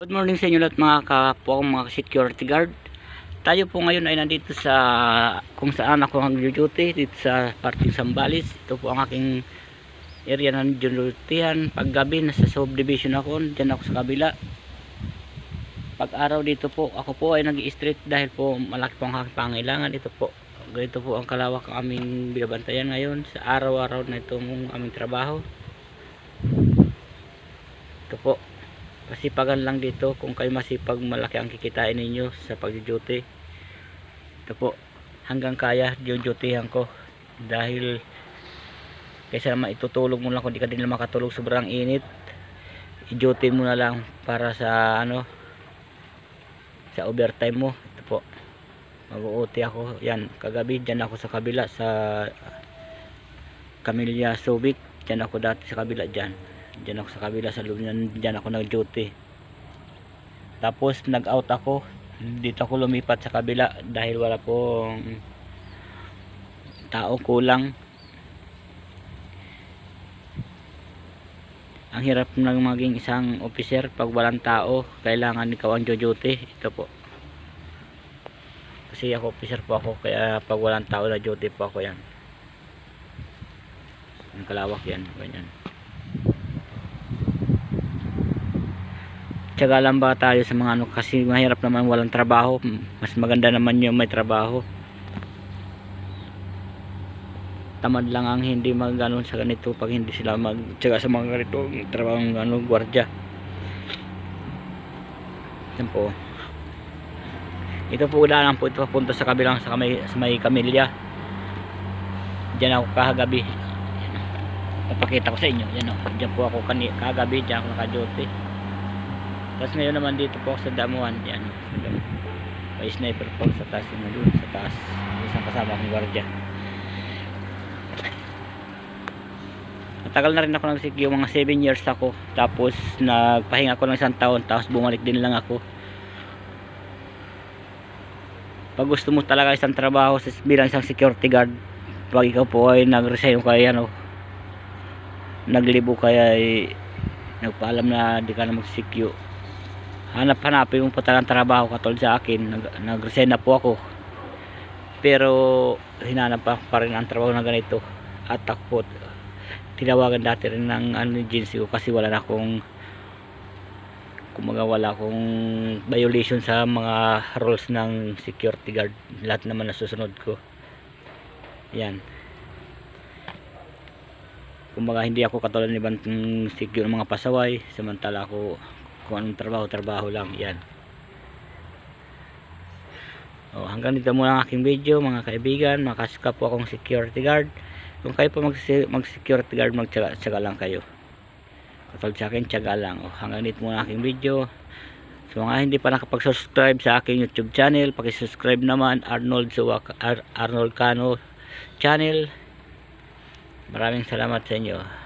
Good morning sa inyo lahat mga kapwa kong mga security guard. Tayo po ngayon ay nandito sa kung saan ako nag-duty dito sa parting Sambales. Ito po ang aking area ng dutyan. Pag gabi nasa subdivision ako, dyan ako sa kabila. Pag araw dito po, ako po ay nag-i-street dahil po malaki po ang aking pangailangan. Ito po, ganito po ang kalawak ang aming binabantayan ngayon sa araw-araw na itong aming trabaho. Ito po, masipagan lang dito. Kung kayo masipag, malaki ang kikitain ninyo sa pag-duty. Ito po, hanggang kaya dutyhan ko dahil kaysa naman itutulog mo lang kung di ka din lang makatulog, sobrang init, i-duty mo na lang para sa sa overtime mo. Ito po, mag-uuti ako. Yan, kagabi dyan ako sa kabila sa Camellia Subic. Dyan ako dati sa kabila dyan ako sa kabila sa loob dyan ako nag-duty. Tapos nag-out ako, dito ako lumipat sa kabila dahil wala pong tao, kulang. Ang hirap ng maging isang officer pag walang tao, kailangan ikaw ang duty. Ito po, kasi ako officer po ako, kaya pag walang tao na duty po ako. Yan ang kalawak yan, ganyan. Tiyaga lang ba tayo sa mga kasi mahirap naman walang trabaho. Mas maganda naman yung may trabaho. Tamad lang ang hindi magganon sa ganito pag hindi sila magtiyaga sa mga ganito trabaho ng gwardiya. Yan po. Ito po ulan po, ito papunta sa kabilang sa may Camellia. Diyan ako kahagabi. Papakita ko sa inyo. Yan o. Diyan po ako kagabi, diyan ako naka-duty. Tapos ngayon naman dito po sa Damuhan. Yan, may sniper po sa taas yung doon, sa taas isang kasama akong gwardiya. Matagal na rin ako nagsikyo, mga 7 years ako. Tapos nagpahinga ako ng 1 taon, tapos bumalik din lang ako. Pag gusto mo talaga isang trabaho bilang isang security guard, pag ikaw po ay nag-resign kaya naglibo kaya ay nagpaalam na di ka na magsikyo, hanapin mo pa talagang trabaho. Katulad sa akin, nag-resign na po ako, pero hinanap pa rin ang trabaho na ganito. At ako po tinawagan dati rin ng agency ko kasi wala akong violation sa mga rules ng security guard. Lahat naman nasusunod ko. Yan, kumbaga hindi ako katulad ng ibang secure ng mga pasaway, samantala ako kung anong trabaho lang. Yan. Hanggang dito muna ang aking video mga kaibigan, mga kapwa akong security guard. Kung kayo po mag security guard, magtyaga lang kayo. Katulad sa akin, tyaga lang. Hanggang dito muna ang aking video. Sa mga hindi pa nakapag-subscribe sa aking YouTube channel, paki-subscribe naman, Arnold Cano channel. Maraming salamat sa inyo.